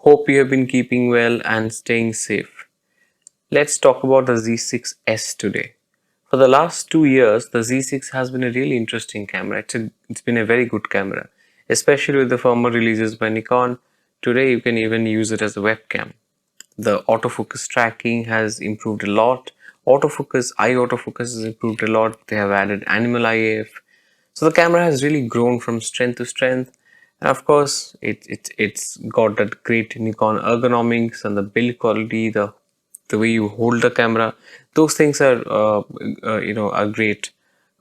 Hope you have been keeping well and staying safe. Let's talk about the Z6S today. For the last 2 years, the Z6 has been a really interesting camera. It's been a very good camera, especially with the firmware releases by Nikon. Today, you can even use it as a webcam. The autofocus tracking has improved a lot. Autofocus has improved a lot. They have added animal IF. So the camera has really grown from strength to strength. And of course, it's got that great Nikon ergonomics and the build quality, the way you hold the camera. Those things are great,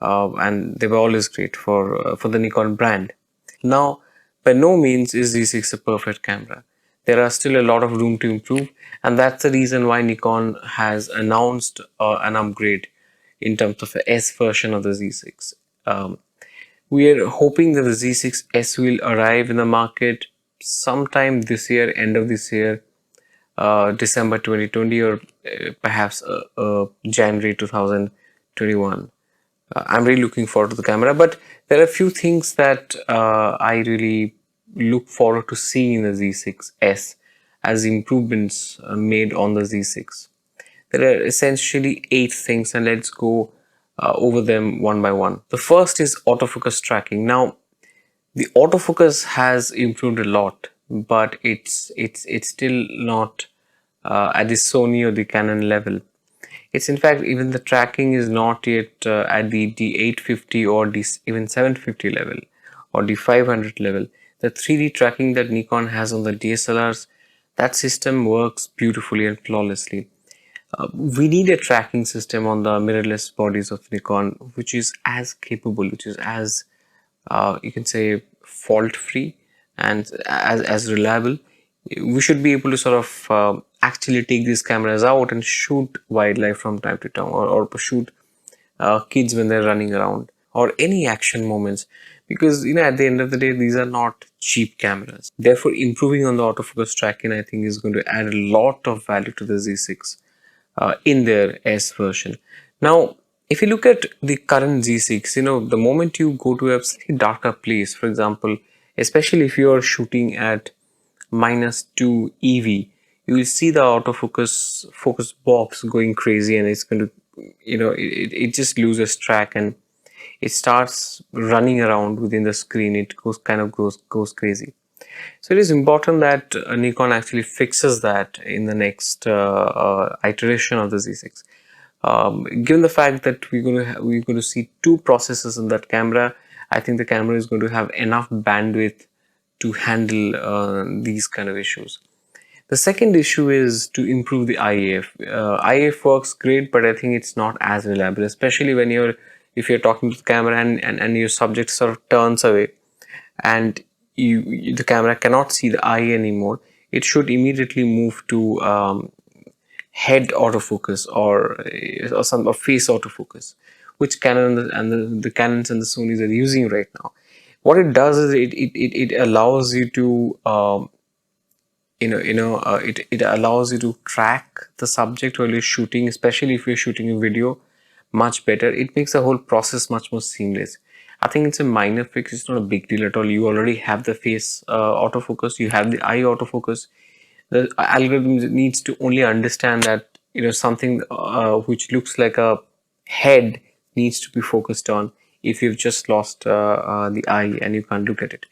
and they were always great for the Nikon brand. Now, by no means is Z6 a perfect camera. There are still a lot of room to improve, and that's the reason why Nikon has announced an upgrade in terms of the S version of the Z6. Um, we are hoping that the Z6S will arrive in the market sometime this year, end of this year, December 2020, or perhaps January 2021. I'm really looking forward to the camera, but there are a few things that I really look forward to seeing in the Z6S as improvements made on the Z6. There are essentially 8 things, and let's go over them one by one. The first is autofocus tracking. Now, the autofocus has improved a lot, but it's still not at the Sony or the Canon level. It's in fact, even the tracking is not yet at the 850 or the even 750 level or the 500 level. The 3D tracking that Nikon has on the DSLRs, that system works beautifully and flawlessly. We need a tracking system on the mirrorless bodies of Nikon, which is as capable, which is as you can say fault free and as reliable. We should be able to sort of actually take these cameras out and shoot wildlife from time to time, or shoot kids when they're running around, or any action moments, because at the end of the day, these are not cheap cameras. Therefore, improving on the autofocus tracking, I think, is going to add a lot of value to the Z6 in their S version. Now, if you look at the current Z6, the moment you go to a slightly darker place, for example, especially if you are shooting at -2 EV, you will see the focus box going crazy, and it's going to, it just loses track and it starts running around within the screen. It goes crazy. So it is important that Nikon actually fixes that in the next iteration of the Z6. Given the fact that we're going to see 2 processors in that camera, I think the camera is going to have enough bandwidth to handle these kind of issues. The second issue is to improve the IF. IF works great, but I think it's not as reliable, especially when if you're talking to the camera and your subject sort of turns away, and the camera cannot see the eye anymore. It should immediately move to head autofocus, or some face autofocus, which Canon and the Canons and the Sonys are using right now. What it does is it allows you to it allows you to track the subject while you're shooting, especially if you're shooting a video, much better. It makes the whole process much more seamless. I think it's a minor fix. It's not a big deal at all. You already have the face autofocus, you have the eye autofocus. The algorithm needs to only understand that something which looks like a head needs to be focused on if you've just lost the eye and you can't look at it.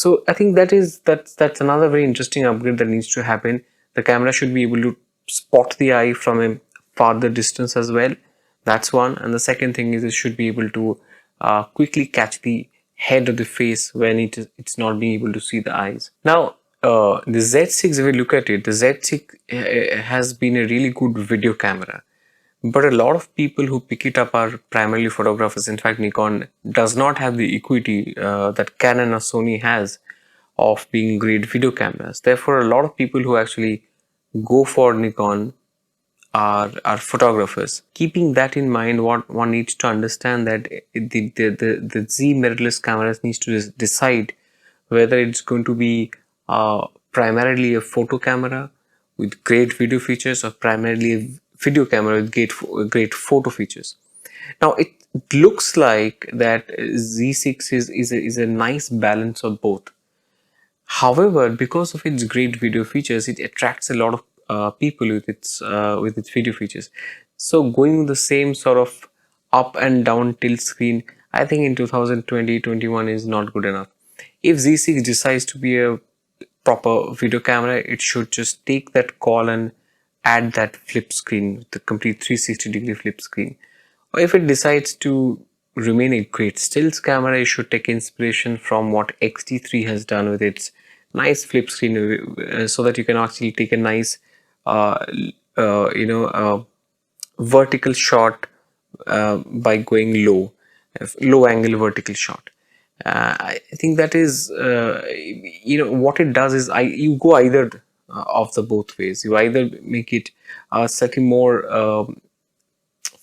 So I think that's another very interesting upgrade that needs to happen. The camera should be able to spot the eye from a farther distance as well. That's one. And the second thing is it should be able to quickly catch the head of the face when it's not being able to see the eyes. Now, the Z6, if we look at it, the Z6 has been a really good video camera. But a lot of people who pick it up are primarily photographers. In fact, Nikon does not have the equity that Canon or Sony has of being great video cameras. Therefore, a lot of people who actually go for Nikon are photographers. Keeping that in mind, what one needs to understand that the Z mirrorless cameras needs to decide whether it's going to be primarily a photo camera with great video features, or primarily a video camera with great photo features. Now it looks like that Z6 is a nice balance of both. However, because of its great video features, it attracts a lot of people with its video features. So going with the same sort of up and down tilt screen, I think in 2020-21 is not good enough. If Z6 decides to be a proper video camera, it should just take that call and add that flip screen, the complete 360-degree flip screen. Or if it decides to remain a great stills camera, it should take inspiration from what X-T3 has done with its nice flip screen, so that you can actually take a nice, uh, vertical shot by going low angle vertical shot. I think that is, what it does is you go either of the both ways. You either make it slightly more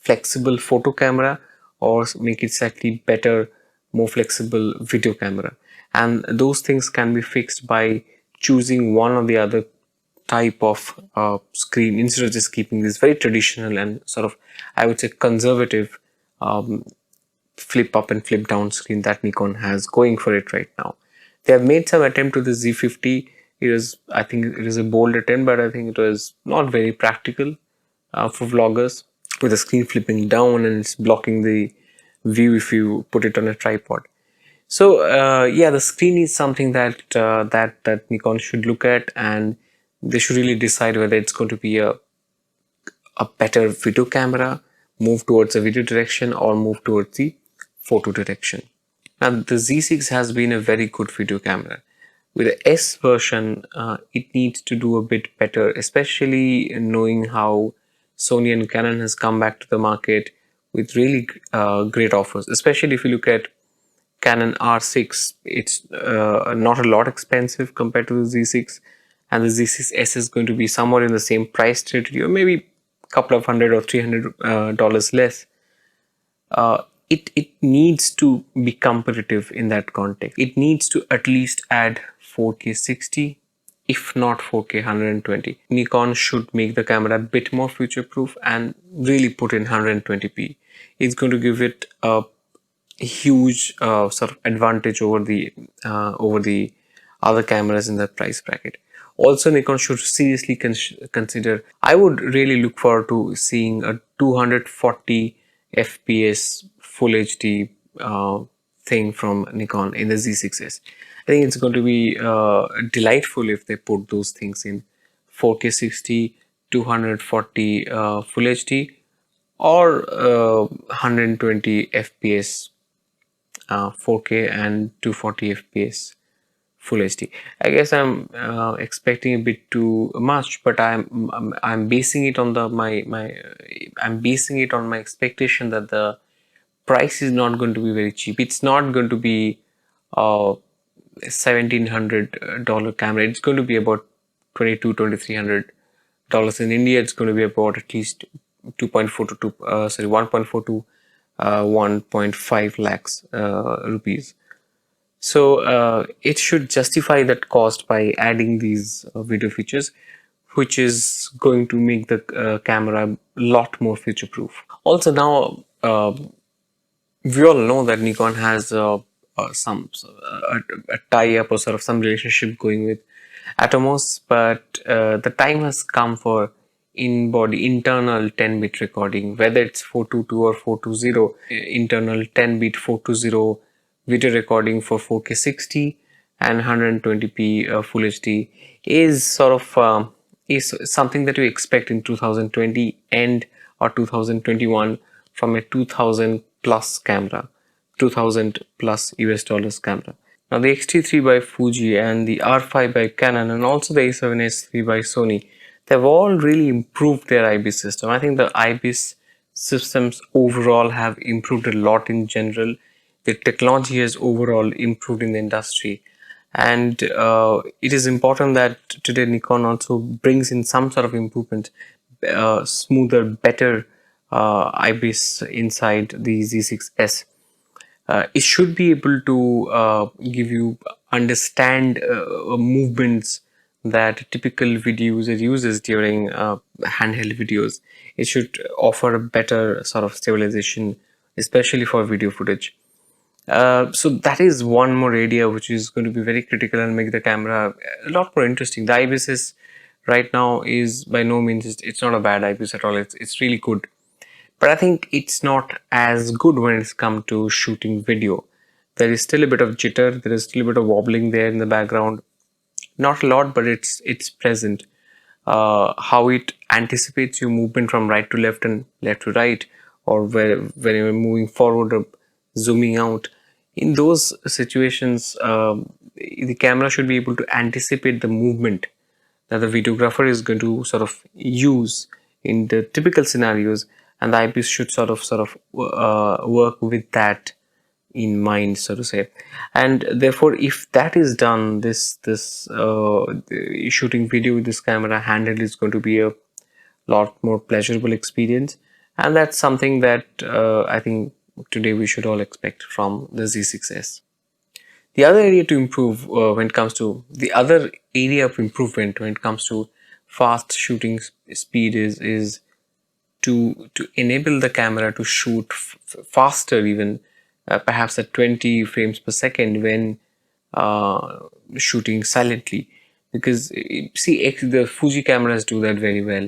flexible photo camera, or make it slightly better, more flexible video camera, and those things can be fixed by choosing one or the other type of screen, instead of just keeping this very traditional and sort of, I would say, conservative flip up and flip down screen that Nikon has going for it right now. They have made some attempt to the Z50. I think it is a bold attempt, but I think it was not very practical for vloggers, with the screen flipping down and it's blocking the view if you put it on a tripod. So yeah, the screen is something that Nikon should look at, and they should really decide whether it's going to be a better video camera, move towards a video direction, or move towards the photo direction. Now, the Z6 has been a very good video camera. With the S version, it needs to do a bit better, especially knowing how Sony and Canon has come back to the market with really great offers. Especially if you look at Canon R6, it's not a lot expensive compared to the Z6, and the Z6S is going to be somewhere in the same price territory, or maybe a couple of $100 or $300 dollars less. It needs to be competitive in that context. It needs to at least add 4K 60, if not 4K 120. Nikon should make the camera a bit more future proof and really put in 120p. It's going to give it a huge sort of advantage over the other cameras in that price bracket. Also, Nikon should seriously consider. I would really look forward to seeing a 240 FPS Full HD thing from Nikon in the Z6S. I think it's going to be delightful if they put those things in 4K 60, 240 Full HD, or 120 FPS 4K and 240 FPS Full HD. I guess I'm expecting a bit too much, but I'm basing it on I'm basing it on my expectation that the price is not going to be very cheap. It's not going to be a $1,700 camera. It's going to be about $2,300 in India. It's going to be about at least 1.4 to 1.5 lakhs rupees. So it should justify that cost by adding these video features, which is going to make the camera a lot more future proof. Also, now we all know that Nikon has a tie-up or sort of some relationship going with Atomos, but the time has come for in-body internal 10-bit recording, whether it's 422 or 420, internal 10-bit 420 video recording for 4K 60 and 120p Full HD is sort of is something that we expect in 2020 and or 2021 from a 2000 plus camera, 2000 plus US dollars camera. Now the X-T3 by Fuji and the R5 by Canon and also the A7S III by Sony, they've all really improved their IBIS system. I think the IBIS systems overall have improved a lot in general. The technology has overall improved in the industry, and it is important that today Nikon also brings in some sort of improvement, smoother, better IBIS inside the Z6S. It should be able to give you understand movements that a typical video user uses during handheld videos. It should offer a better sort of stabilization, especially for video footage. So that is one more area which is going to be very critical and make the camera a lot more interesting. The IPS is right now is by no means, it's not a bad IPS at all. It's really good, but I think it's not as good when it's come to shooting video. There is still a bit of jitter. There is still a bit of wobbling there in the background. Not a lot, but it's present. How it anticipates your movement from right to left and left to right, or when you're moving forward or zooming out. In those situations, the camera should be able to anticipate the movement that the videographer is going to sort of use in the typical scenarios, and the eyepiece should work with that in mind, so to say. And therefore, if that is done, the shooting video with this camera handheld is going to be a lot more pleasurable experience, and that's something that I think today we should all expect from the Z6S. The other area to improve when it comes to the other area of improvement when it comes to fast shooting speed is to enable the camera to shoot faster, even perhaps at 20 frames per second when shooting silently. Because see, the Fuji cameras do that very well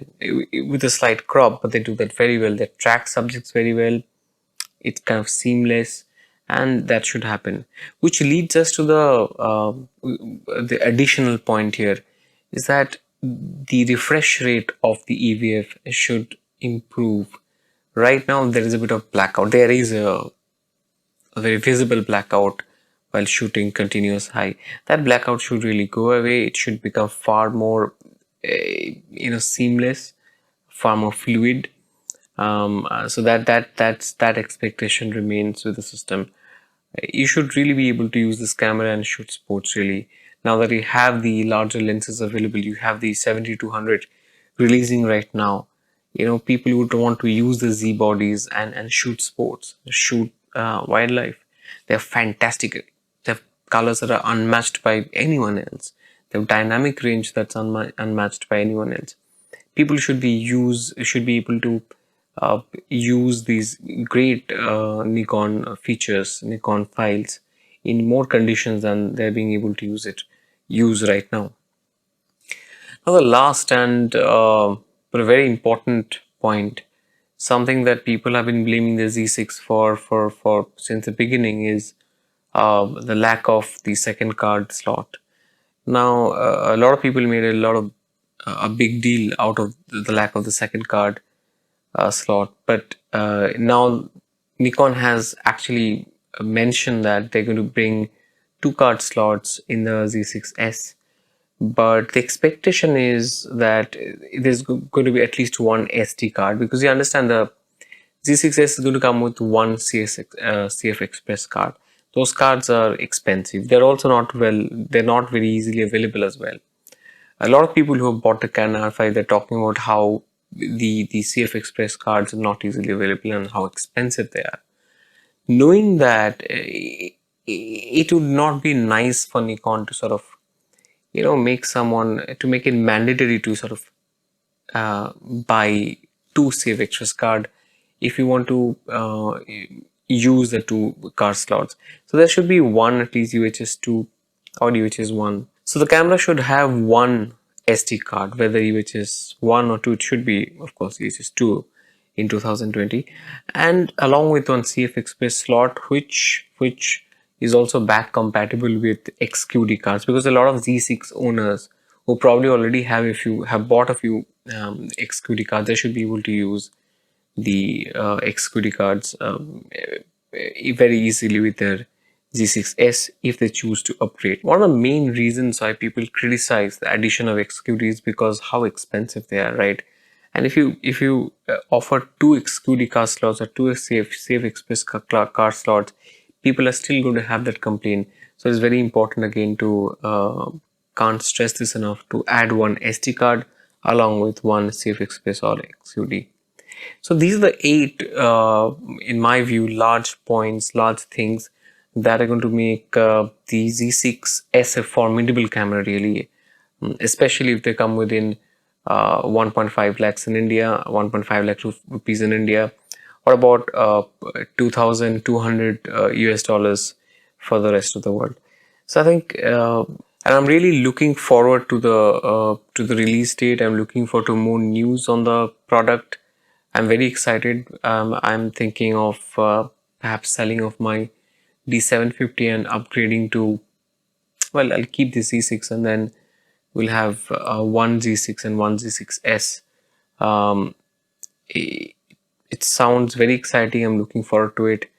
with a slight crop, but they do that very well. They track subjects very well. It's kind of seamless, and that should happen, which leads us to the additional point here, is that the refresh rate of the EVF should improve. Right now there is a bit of blackout. There is a very visible blackout while shooting continuous high. That blackout should really go away. It should become far more seamless, far more fluid. So that expectation remains with the system. You should really be able to use this camera and shoot sports really. Now that you have the larger lenses available, you have the 70-200 releasing right now. People would want to use the Z bodies and shoot sports, shoot wildlife. They're fantastic. They have colors that are unmatched by anyone else. They have dynamic range that's unmatched by anyone else. People should be able to use these great Nikon features, Nikon files in more conditions than they're being able to use right now. Now the last and but a very important point, something that people have been blaming the Z6 for since the beginning, is the lack of the second card slot. Now a lot of people made a big deal out of the lack of the second card slot, but now Nikon has actually mentioned that they're going to bring two card slots in the Z6S, but the expectation is that there's going to be at least one SD card, because you understand the Z6S is going to come with one CF Express card. Those cards are expensive. They're also they're not very easily available as well. A lot of people who have bought the Canon R5, they're talking about how the CF Express cards are not easily available and how expensive they are. Knowing that, it would not be nice for Nikon to sort of make it mandatory to sort of buy two CF Express card if you want to use the two card slots. So there should be one at least UHS2 or UHS1. So the camera should have one SD card, whether UHS 1 or 2. It should be, of course, UHS 2 in 2020, and along with one CF Express slot, which is also back compatible with XQD cards, because a lot of Z6 owners who probably already have bought a few XQD cards, they should be able to use the XQD cards very easily with their Z6S if they choose to upgrade. One of the main reasons why people criticize the addition of XQD is because how expensive they are, right? And if you offer two XQD card slots or two CF Express card slots, people are still going to have that complaint. So it's very important again to can't stress this enough, to add one SD card along with one CF Express or XQD. So these are the 8, in my view, large points, large things that are going to make the Z6S a formidable camera really, especially if they come within 1.5 lakhs in India, 1.5 lakh rupees in India, What about 2,200 US dollars for the rest of the world? So I think, and I'm really looking forward to the release date. I'm looking forward to more news on the product. I'm very excited. I'm thinking of perhaps selling off my D750 and upgrading to, well, I'll keep the Z6 and then we'll have one Z6 and one Z6S. Um, it, it sounds very exciting. I'm looking forward to it.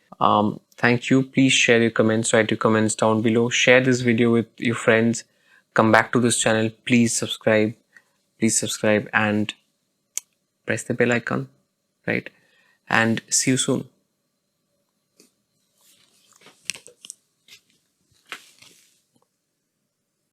Thank you. Please share your comments. Write your comments down below. Share this video with your friends. Come back to this channel. Please subscribe. Please subscribe and press the bell icon. Right. And see you soon.